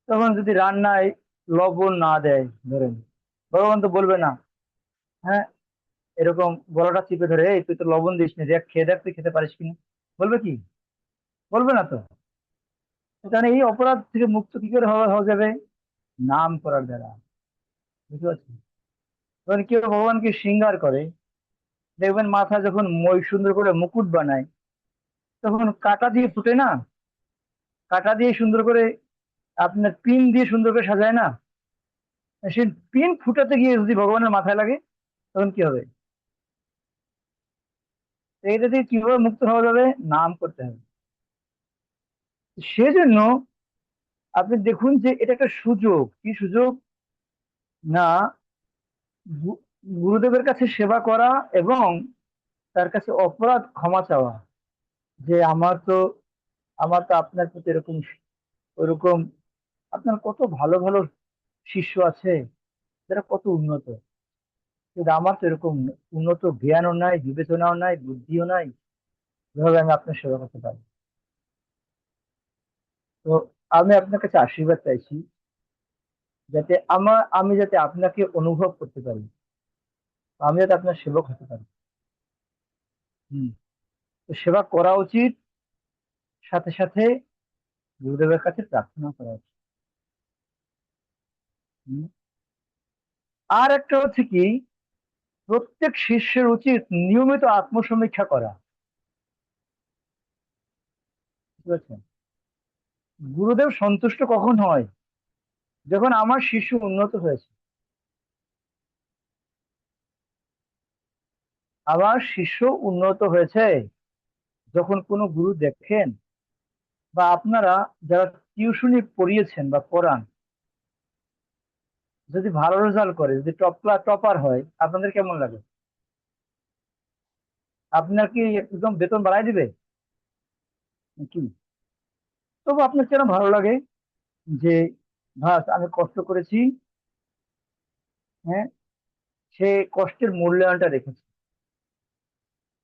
তখন যদি রান্নায় লবণ না দেয়, ধরেন, ভগবান তো বলবে না, হ্যাঁ, এরকম গলাটা চিপে ধরে, এই তুই তো লবণ দিস নি, দেখ খেয়ে দেখ তুই খেতে পারিস কিনা। বলবে কি? বলবে না তো। তাহলে এই অপরাধ থেকে মুক্ত কি করে হওয়া হওয়া যাবে? নাম করার দ্বারা। বুঝতে পারছি। যখন কেউ ভগবানকে শৃঙ্গার করে, দেখবেন মাথা যখন মই সুন্দর করে মুকুট বানায়, তখন কাটা দিয়ে ফুটে না, কাটা দিয়ে সুন্দর করে, আপনার পিন দিয়ে সুন্দর করে সাজায় না, সেই পিন ফুটাতে গিয়ে যদি ভগবানের মাথায় লাগে, তখন কি হবে? তো এটা থেকে কিভাবে মুক্ত হওয়া যাবে? নাম করতে হবে। সেজন্য আপনি দেখুন যে এটা একটা সুযোগ, কি সুযোগ না, গু- গুরুদেবের কাছে সেবা করা এবং তার কাছে অপরাধ ক্ষমা চাওয়া, যে আমার তো আপনার প্রতি এরকম ওরকম, আপনার কত ভালো ভালো শিষ্য আছে যারা কত উন্নত, কিন্তু আমার তো এরকম উন্নত জ্ঞানও নাই, বিবেচনাও নাই, বুদ্ধিও নাই, যেভাবে আমি আপনার সেবা করতে পারি। তো আমি আপনার কাছে আশীর্বাদ চাইছি, যাতে আমি যাতে আপনাকে অনুভব করতে পারি, আমি যাতে আপনার সেবক হতে পারি। হম। তো সেবা করা উচিত, সাথে সাথে গুরুদেবের কাছে প্রার্থনা করা উচিত। হুম। আর একটা হচ্ছে কি, প্রত্যেক শিষ্যের উচিত নিয়মিত আত্মসমীক্ষা করা। বুঝতে পারছেন? গুরুদেব সন্তুষ্ট কখন হয়? যখন আমার শিষ্য উন্নত হয়েছে। আমার শিষ্য উন্নত হয়েছে যখন কোনো গুরু দেখেন, বা আপনারা যারা টিউশনি পড়িয়েছেন বা পড়ান, যদি ভালো রেজাল্ট করে, যদি টপার হয়, আপনাদের কেমন লাগে? আপনার কি একদম বেতন বাড়াই দিবে কি? তবু আপনার কেন ভালো লাগে যে, ভাস আমি কষ্ট করেছি, হ্যাঁ, সে কষ্টের মূল্যায়নটা রেখেছে।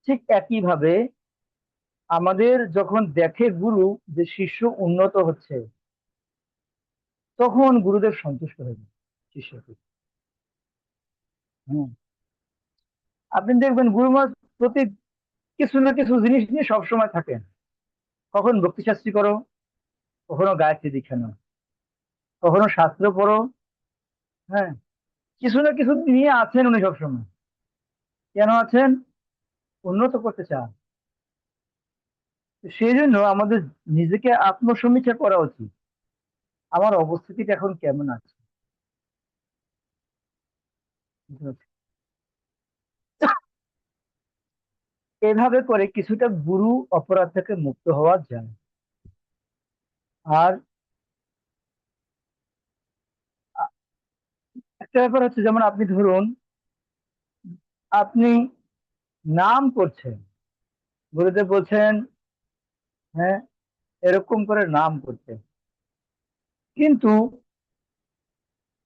ঠিক একই ভাবে আমাদের যখন দেখে গুরু যে শিষ্য উন্নত হচ্ছে, তখন গুরুদেব সন্তুষ্ট হয়ে যায় শিষ্যকে। হম। আপনি দেখবেন গুরু মহারাজ প্রতি কিছু না কিছু জিনিস নিয়ে সবসময় থাকেন। কখন ভক্তি শাস্ত্রী করো, কখনো গায়ত্রী দীক্ষা নাও, কখনো শাস্ত্র পড়ো। হ্যাঁ, কিছু না কিছু নিয়ে আছেন উনি সবসময়। কেন আছেন? উন্নত করতে চান। তো সেই জন্য আমাদের নিজেকে আত্মসমীক্ষা করা উচিত, আমার অবস্থিতিটা এখন কেমন আছে। বুঝতে পারছি? এভাবে করে কিছুটা গুরু অপরাধ থেকে মুক্ত হওয়া যায়। আর আ- একটা ব্যাপার হচ্ছে, যেমন আপনি ধরুন, আপনি নাম করছেন, গুরুদেব বলছেন, হ্যাঁ, এরকম করে নাম করতে, কিন্তু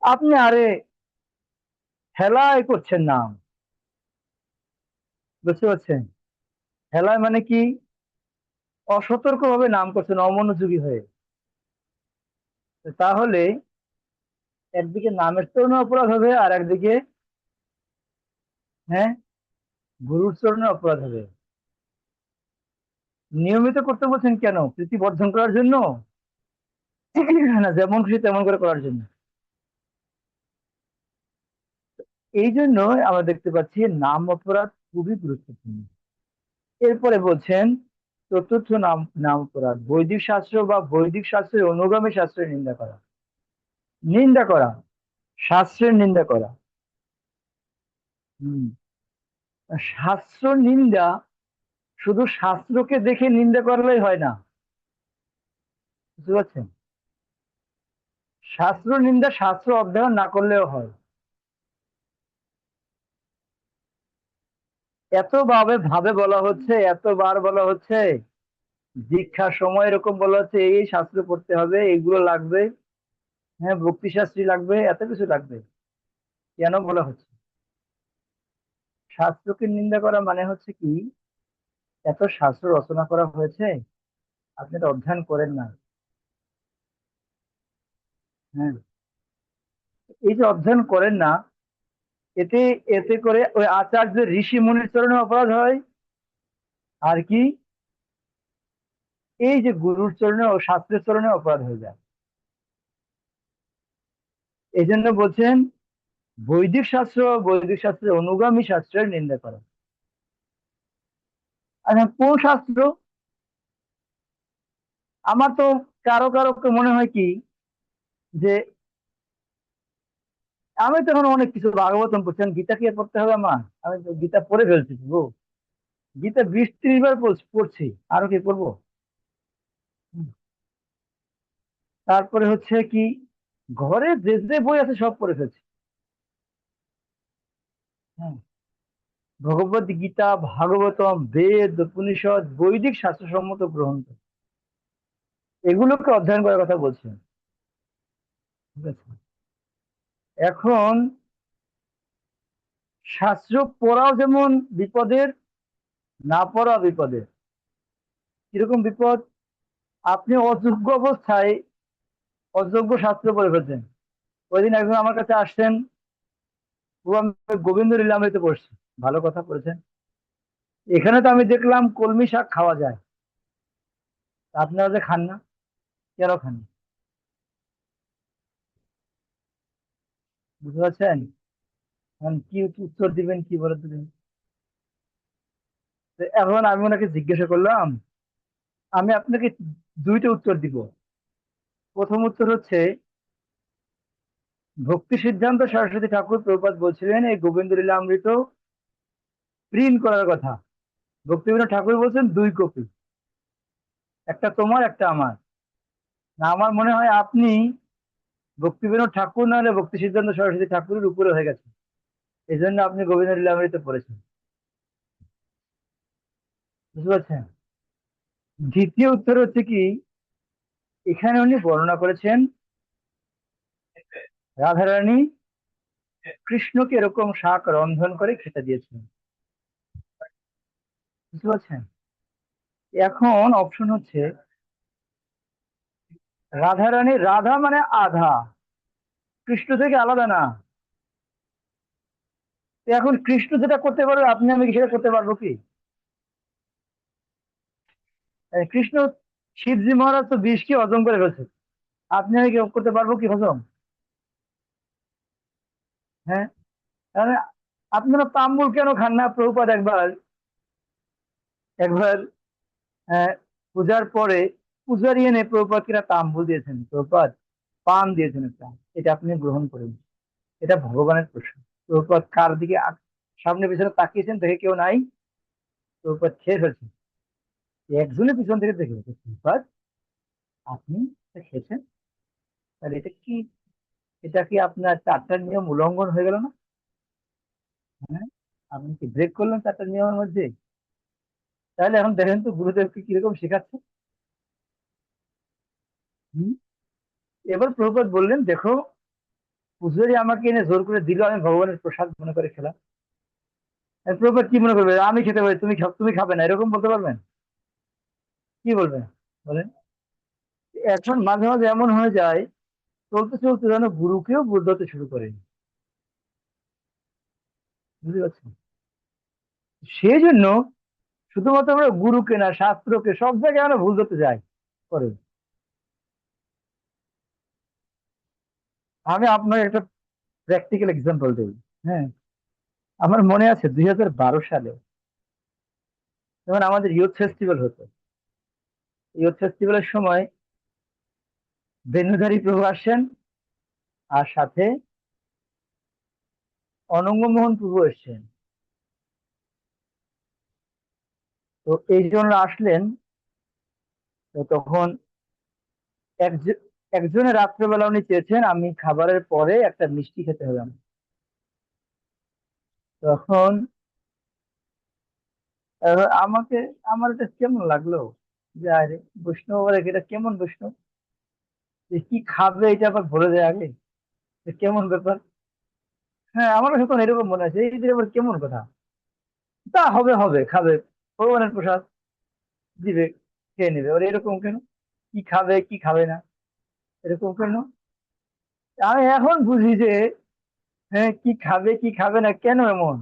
আপনি আরে হেলায় করছেন নাম। বুঝতে পারছেন? হেলায় মানে কি? অসতর্ক ভাবে নাম করছেন, অমনোযোগী হয়ে। তো তাহলে একদিকে নামের চরণে অপরাধ হবে, আর একদিকে, হ্যাঁ, গুরুর চরণে অপরাধ হবে। নিয়মিত করতে বলছেন কেন? প্রীতি বর্ধন করার জন্য? না, যেমন খুশি তেমন করে করার জন্য। এই জন্য আমরা দেখতে পাচ্ছি নাম অপরাধ খুবই গুরুত্বপূর্ণ। এরপরে বলছেন চতুর্থ নাম নাম অপরাধ, বৈদিক শাস্ত্র বা বৈদিক শাস্ত্রের অনুগামী শাস্ত্রের নিন্দা করা। নিন্দা করা, শাস্ত্রের নিন্দা করা। হম। শাস্ত্র নিন্দা শুধু শাস্ত্রকে দেখে নিন্দা করলেই হয় না, বুঝতে পারছেন? শাস্ত্র নিন্দা শাস্ত্র অধ্যয়ন না করলেও হয়। এত ভাবে ভাবে বলা হচ্ছে, এতবার বলা হচ্ছে, দীক্ষার সময় এরকম বলা হচ্ছে এই শাস্ত্র পড়তে হবে, এইগুলো লাগবে, হ্যাঁ ভক্তি শাস্ত্রী লাগবে, এত কিছু লাগবে। কেন বলা হচ্ছে? শাস্ত্রকে নিন্দা করা মানে হচ্ছে কি, এত শাস্ত্র রচনা করা হয়েছে, আপনি এটা অধ্যয়ন করেন না। হ্যাঁ, এই যে অধ্যয়ন করেন না, এতে এতে করে ওই আচার্যের ঋষি মুনির চরণে অপরাধ হয়। আর কি, এই যে গুরুর চরণে ও শাস্ত্রের চরণে অপরাধ হয়ে যায়। এই জন্য বলছেন বৈদিক শাস্ত্র, বৈদিক শাস্ত্রের অনুগামী শাস্ত্রের নিন্দা করা। আচ্ছা, কোন শাস্ত্র? আমার তো কারো কারো তো মনে হয় কি, যে আমি তো এখন অনেক কিছু ভাগবতম পড়ছি, আমি গীতা কি আর পড়তে হবে আমার? আমি তো গীতা পড়ে ফেলছি গো। গীতা 20-30 বার পড়ছি, আরো কি পড়বো? হুম। তারপরে হচ্ছে কি, ঘরে যে যে বই আছে সব পড়ে ফেলছি। হ্যাঁ, ভগবত গীতা, ভাগবতম, বেদ, উপনিষদ, বৈদিক শাস্ত্রসম্মত গ্রন্থ, এগুলোকে অধ্যয়ন করার কথা বলছেন। ঠিক আছে। এখন শাস্ত্র পড়াও যেমন বিপদের, না পড়া বিপদের। কিরকম বিপদ? আপনি অযোগ্য অবস্থায় অযোগ্য শাস্ত্র পড়ে ফেলছেন। ওই দিন একজন আমার কাছে আসছেন, ও আমি গোবিন্দ লীলামৃত পড়ছি। ভালো কথা পড়েছেন। এখানে তো আমি দেখলাম কলমি শাক খাওয়া যায়, তা আপনারা যে খান না, কেন খান না? বুঝতে পারছেন? এখন কি উত্তর দিবেন, কি বলে দিবেন? তো এখন আমি ওনাকে জিজ্ঞাসা করলাম, আমি আপনাকে দুইটা উত্তর দিব। প্রথম উত্তর হচ্ছে, ভক্তি সিদ্ধান্ত সরস্বতী ঠাকুর প্রভুপাদ বলছিলেন এই গোবিন্দ লীলামৃত প্রিন্ট করার কথা। ভক্তিবিনোদ ঠাকুর বলছেন 2 কপি, একটা তোমার একটা আমার। না, আমার মনে হয় আপনি ভক্তিবিনোদ ঠাকুর নাহলে ভক্তি সিদ্ধান্ত সরস্বতী ঠাকুরের উপরে হয়ে গেছে, এই জন্য আপনি গোবিন্দ লীলামৃত পড়েছেন। বুঝতে পারছেন? দ্বিতীয় উত্তর হচ্ছে কি, এখানে উনি বর্ণনা করেছেন রাধারানী কৃষ্ণকে এরকম শাক রন্ধন করে খেতে দিয়েছেন। বুঝতে পারছেন? এখন অপশন হচ্ছে, রাধারানী, রাধা মানে আধা, কৃষ্ণ থেকে আলাদা না। তো এখন কৃষ্ণ যেটা করতে পারবে আপনি আমি কি সেটা করতে পারবো কি? কৃষ্ণ, শিবজি মহারাজ তো বিষ কি হজম করে ফেলছে, আপনি আমি কি করতে পারবো কি হজম? হ্যাঁ। তাহলে আপনারা তাম্বুল কেন খান না? প্রভুপাদ একবার একবার আহ, পূজার পরে পূজারি এনে প্রভুপাদ কিনা তাম্বুল দিয়েছেন, প্রভুপাদ পান দিয়েছেন একটা, এটা আপনি গ্রহণ করুন, এটা ভগবানের প্রসাদ। প্রভুপাদ কার দিকে সামনে পিছনে তাকিয়েছেন, দেখে কেউ নাই, প্রভুপাদ খেয়ে ফেলছেন। একজনের পিছন থেকে দেখে বলছে, প্রভুপাদ আপনি এটা খেয়েছেন, তাহলে এটা কি, এটা কি আপনার 4টা নিয়ম উল্লঙ্ঘন হয়ে গেল না? হ্যাঁ, আপনি কি ব্রেক করলেন 4টা নিয়মের মধ্যে? তাহলে এখন দেখেন তো গুরুদেবকে কিরকম শেখাচ্ছে। হুম। এবার প্রভুপাদ বললেন, দেখো পূজারি আমাকে এনে জোর করে দিল, আমি ভগবানের প্রসাদ মনে করে খেলাম। আর প্রভুপাদ কি মনে করবে, আমি খেতে পারি, তুমি খাবে না, এরকম বলতে পারবেন? কি বলবেন বলেন? এখন মাঝে মাঝে এমন হয়ে যায়, চলতে চলতে যেন গুরুকেও ভুল ধরতে শুরু করে। বুঝতে পারছেন? সেই জন্য শুধুমাত্র আমরা গুরুকে না, শাস্ত্রকে, সব জায়গায় আমরা ভুল ধরতে যাই করে। আমি আপনার একটা প্র্যাকটিক্যাল এক্সাম্পল দিই। হ্যাঁ, আমার মনে আছে 2012 সালে যখন আমাদের ইউথ ফেস্টিভ্যাল হতো, ইউথ ফেস্টিভ্যালের সময় বেনুধারী প্রভু আসেন, আর সাথে অনঙ্গ মোহন প্রভু এসেছেন। তো এই জন্য আসলেন। তো তখন একজন একজনের রাত্রেবেলা উনি চেয়েছেন আমি খাবারের পরে একটা মিষ্টি খেতে হবে আমার। তখন আমাকে, আমার এটা কেমন লাগলো যে আরে বৈষ্ণব আবার এটা কেমন বৈষ্ণব, যে কি খাবে এটা আবার বলে দেয় আগে, যে কেমন ব্যাপার। হ্যাঁ, আমার কাছে তখন এরকম মনে আছে, এই যে আবার কেমন কথা। তা হবে হবে, খাবে, ভগবানের প্রসাদ দিবে, খেয়ে নেবে। ওর এরকম কেন, কি খাবে কি খাবে না, এরকম কেন। আমি এখন বুঝি যে হ্যাঁ, কি খাবে কি খাবে না কেন এমন,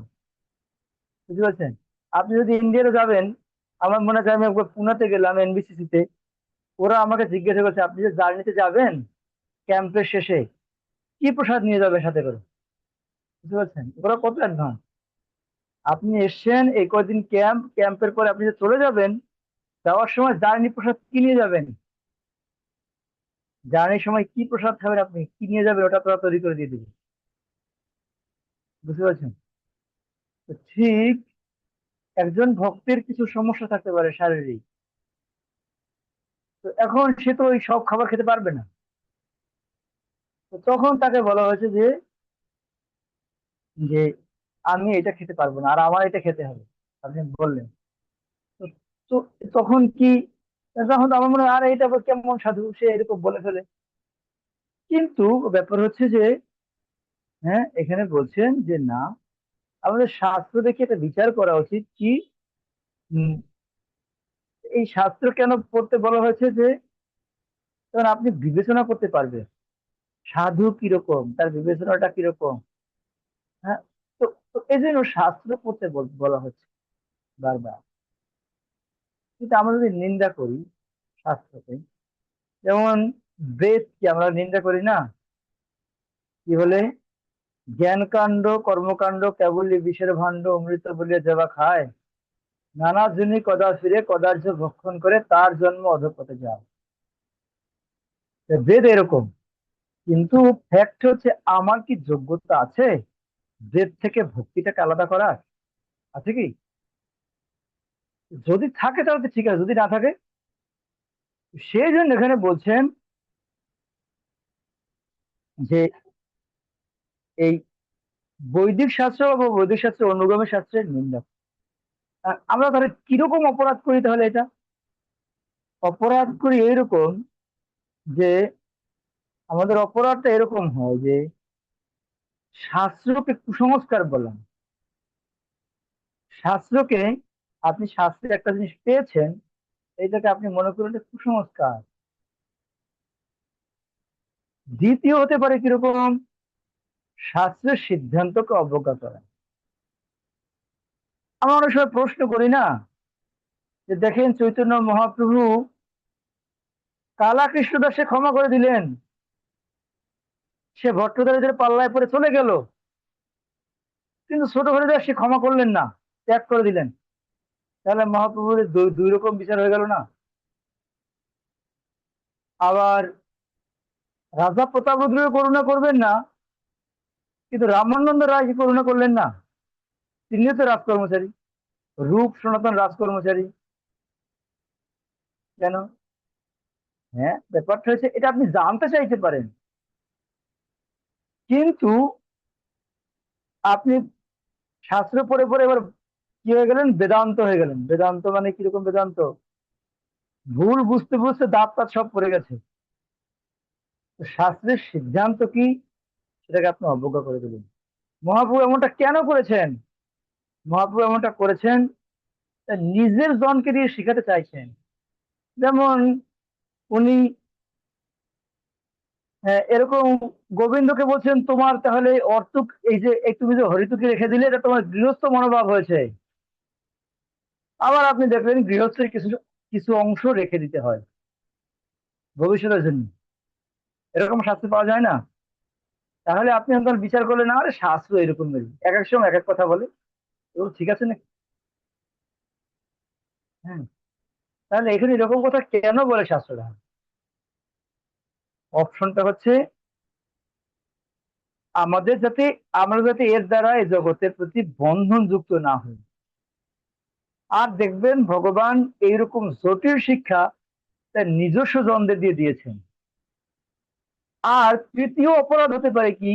বুঝতে পারছেন। আপনি যদি ইন্ডিয়াতে যাবেন, আমার মনে আছে আমি একবার পুনাতে গেলাম এনবিসিসি তে, ওরা আমাকে জিজ্ঞাসা করছে আপনি যে জার্নিতে যাবেন ক্যাম্পের শেষে কি প্রসাদ নিয়ে যাবে সাথে করে, বুঝতে পারছেন ওরা কত অ্যাডভান্স। আপনি এসছেন এই কয়দিন ক্যাম্প, ক্যাম্পের পরে আপনি যে চলে যাবেন, যাওয়ার সময় জার্নি প্রসাদ কি নিয়ে যাবেন, জার্নির সময় কি প্রসাদ খাবেন, আপনি কি নিয়ে যাবেন ওটা তোরা তৈরি করে দিয়ে দিবে, বুঝতে পারছেন। তো ঠিক একজন ভক্তের কিছু সমস্যা থাকতে পারে শারীরিক, তো এখন সে তো ওই সব খাবার খেতে পারবে না। তো তখন তাকে বলা হয়েছে যে যে আমি এটা খেতে পারবো না, আর আমার এটা খেতে হবে, আপনি বললেন। তো তো তখন কি, তখন তো আমার মনে হয় আর এটা আবার কেমন সাধু, সে এরকম বলে ফেলে। কিন্তু ব্যাপার হচ্ছে যে হ্যাঁ, এখানে বলছেন যে না, আমাদের শাস্ত্র দেখে এটা বিচার করা উচিত কি, উম, এই শাস্ত্র কেন পড়তে বলা হয়েছে, যে তখন আপনি বিবেচনা করতে পারবেন সাধু কিরকম, তার বিবেচনাটা কিরকম। হ্যাঁ, তো তো এই জন্য শাস্ত্র পড়তে বলা হচ্ছে বারবার। কিন্তু আমরা যদি নিন্দা করি শাস্ত্রকে, যেমন বেদকে আমরা নিন্দা করি না, কি বলে, জ্ঞান কাণ্ড কর্মকাণ্ড কেবলই বিষের ভাণ্ড, অমৃত বলিয়া যাবা খায়, নানা জনি কদা ফিরে কদার্য ভক্ষণ করে তার জন্ম অধঃপতনে যায়। তো বেদ এরকম, কিন্তু ফ্যাক্ট হচ্ছে আমার কি যোগ্যতা আছে বেদ থেকে ভক্তিটাকে আলাদা করার, আছে কি? যদি থাকে তাহলে তো ঠিক আছে, যদি না থাকে, সেই জন্য এখানে বলছেন যে এই বৈদিক শাস্ত্র বা বৈদিক শাস্ত্রের অনুগামী শাস্ত্রের নিন্দা। আর আমরা তাহলে কিরকম অপরাধ করি তাহলে, এটা অপরাধ করি এরকম যে আমাদের অপরাধটা এরকম হয় যে শাস্ত্রকে কুসংস্কার বললাম। শাস্ত্রকে, আপনি শাস্ত্রে একটা জিনিস পেয়েছেন, এইটাকে আপনি মনে করেন যে কুসংস্কার। দ্বিতীয় হতে পারে কিরকম, শাস্ত্রের সিদ্ধান্তকে অবজ্ঞা করা। আমরা অনেক সময় প্রশ্ন করি না, যে দেখেন চৈতন্য মহাপ্রভু কালা কৃষ্ণদাসকে ক্ষমা করে দিলেন, সে ভট্টদারিদের পাল্লায় পড়ে চলে গেল, কিন্তু ছোট হরিদাস সে ক্ষমা করলেন না, ত্যাগ করে দিলেন। তাহলে মহাপ্রভুর দুই দুই রকম বিচার হয়ে গেল না। আবার রাজা প্রতাপরুদ্র করুণা করবেন না, কিন্তু রামানন্দ রায় কি করুণা করলেন না? তিনিও তো রাজকর্মচারী, রূপ সনাতন রাজকর্মচারী। কেন? হ্যাঁ, ব্যাপারটা হচ্ছে এটা আপনি জানতে চাইতে পারেন, কিন্তু আপনি শাস্ত্র পড়ে পড়ে এবার কি হয়ে গেলেন, বেদান্ত হয়ে গেলেন। বেদান্ত মানে কিরকম বেদান্ত, ভুল বুঝতে বুঝতে দাঁত টাত সব পড়ে গেছে। তো শাস্ত্রের সিদ্ধান্ত কি সেটাকে আপনি অবজ্ঞা করে দিলেন। মহাপ্রভু এমনটা কেন করেছেন? মহাপ্রভু এমনটা করেছেন তার নিজের জনকে দিয়ে শিখাতে চাইছেন। যেমন উনি এরকম গোবিন্দকে বলছেন তোমার তাহলে অর্তুক, এই যে এই তুমি যে হরিতুকি রেখে দিলে এটা তোমার গৃহস্থ মনোভাব হয়েছে। আবার আপনি দেখবেন গৃহস্থের কিছু কিছু অংশ রেখে দিতে হয় ভবিষ্যতের জন্য, এরকম শাস্তি পাওয়া যায় না? তাহলে আপনি আপনার বিচার করলেন না, আরে শাস্ত্র এরকম নেই, এক এক সময় এক এক কথা বলে, এগুলো ঠিক আছে না? হ্যাঁ, তাহলে এখানে এরকম কথা কেন বলে শাস্ত্রটা? অপশনটা হচ্ছে আমাদের যাতে, আমরা যাতে এর দ্বারা এই জগতের প্রতি বন্ধন যুক্ত না হই। আর দেখবেন ভগবান এইরকম জটিল শিক্ষা তার নিজস্ব জনদের দিয়ে দিয়েছেন। আর তৃতীয় অপরাধ হতে পারে কি,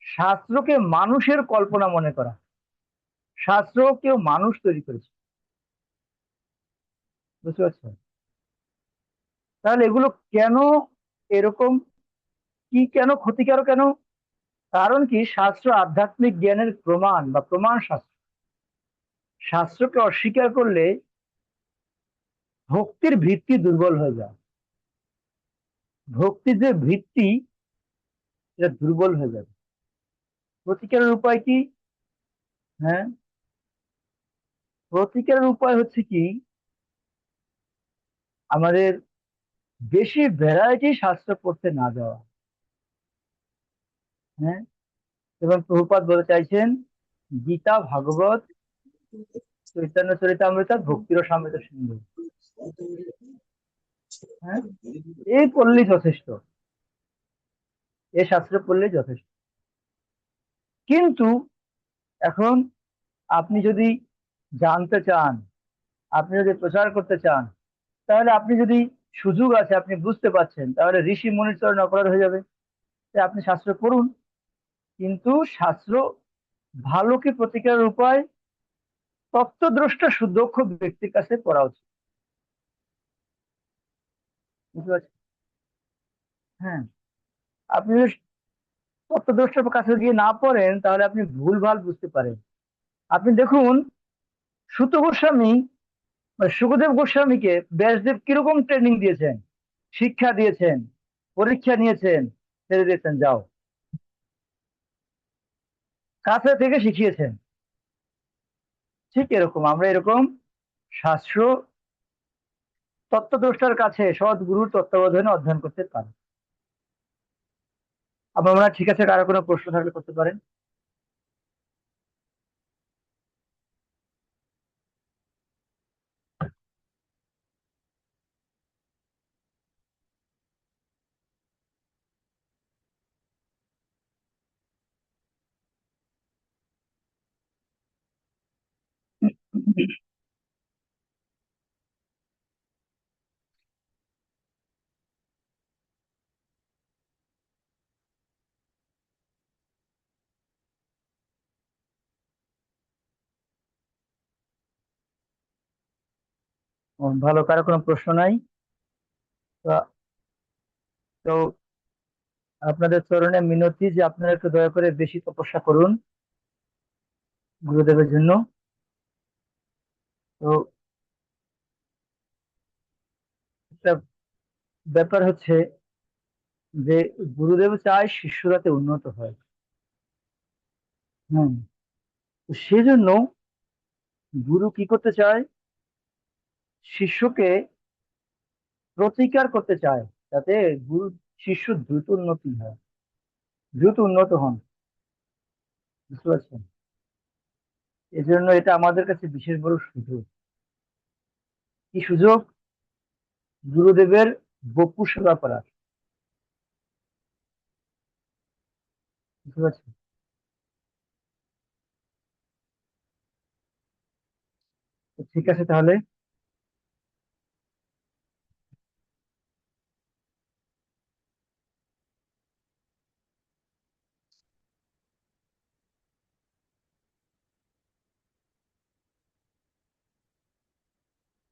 শাস্ত্রকে মানুষের কল্পনা মনে করা। শাস্ত্র কেউ মানুষ তৈরি করেছে, বুঝতে পারছেন? তাহলে এগুলো কেন এরকম, কি কেন ক্ষতিকারক কেন? কারণ কি, শাস্ত্র আধ্যাত্মিক জ্ঞানের প্রমাণ বা প্রমাণ শাস্ত্র। শাস্ত্রকে অস্বীকার করলে ভক্তির ভিত্তি দুর্বল হয়ে যায়। ভক্তির যে ভিত্তি, এটা দুর্বল হয়ে যাবে। প্রতিকারের উপায় কি? হ্যাঁ, প্রতিকারের উপায় হচ্ছে কি, আমাদের বেশি ভ্যারাইটি শাস্ত্র পড়তে না যাওয়া। হ্যাঁ, এবং প্রভুপাদ বলে চাইছেন গীতা, ভাগবত, চৈতন্য চরিতামৃত, ভক্তির সামৃত সিন্ধু। হ্যাঁ, এই পড়লেই যথেষ্ট, এই শাস্ত্র পড়লেই যথেষ্ট। কিন্তু এখন আপনি যদি জানতে চান, আপনি যদি প্রচার করতে চান, তাহলে আপনি যদি, সুযোগ আছে, আপনি বুঝতে পারছেন, তাহলে ঋষি মুনির চরণ অপরাধ হয়ে যাবে। তাই আপনি শাস্ত্র পড়ুন, কিন্তু শাস্ত্র ভালোকে প্রতিকারের উপায় তত্ত্বদ্রষ্টা সুদক্ষ ব্যক্তির কাছে পড়া উচিত। বুঝতে পারছেন? হ্যাঁ, আপনি যদি তত্ত্বদ্রষ্টার কাছে গিয়ে না পড়েন, তাহলে আপনি ভুলভাল বুঝতে পারেন। আপনি দেখুন, সুত গোস্বামী মানে সুখদেব গোস্বামীকে ব্যাসদেব কিরকম ট্রেনিং দিয়েছেন, শিক্ষা দিয়েছেন, পরীক্ষা নিয়েছেন, ছেড়ে দিয়েছেন, যাও। কাছে থেকে শিখিয়েছেন। ঠিক এরকম আমরা এরকম শাস্ত্র তত্ত্বদ্রষ্টার কাছে সদ্গুরুর তত্ত্বাবধানে অধ্যয়ন করতে পারি। আপনার মনে হয় ঠিক আছে? কারো কোনো প্রশ্ন থাকলে করতে পারেন। ভালো, কারো কোনো প্রশ্ন নাই? তো তো আপনাদের চরণে মিনতি যে আপনারা একটু দয়া করে বেশি তপস্যা করুন গুরুদেবের জন্য। তো একটা ব্যাপার হচ্ছে যে গুরুদেব চায় শিষ্য যাতে উন্নত হয়। হম, তো সেজন্য গুরু কি করতে চায়, শিষ্যকে প্রতিকার করতে চায়, যাতে গুরু শিষ্য দ্রুত উন্নতি হয়, দ্রুত উন্নত হন। বুঝতে পারছেন? এজন্য এটা আমাদের কাছে বিশেষ বড় সুযোগ। কি সুযোগ? গুরুদেবের বপু সেবা করার। বুঝতে পারছেন? তো ঠিক আছে তাহলে।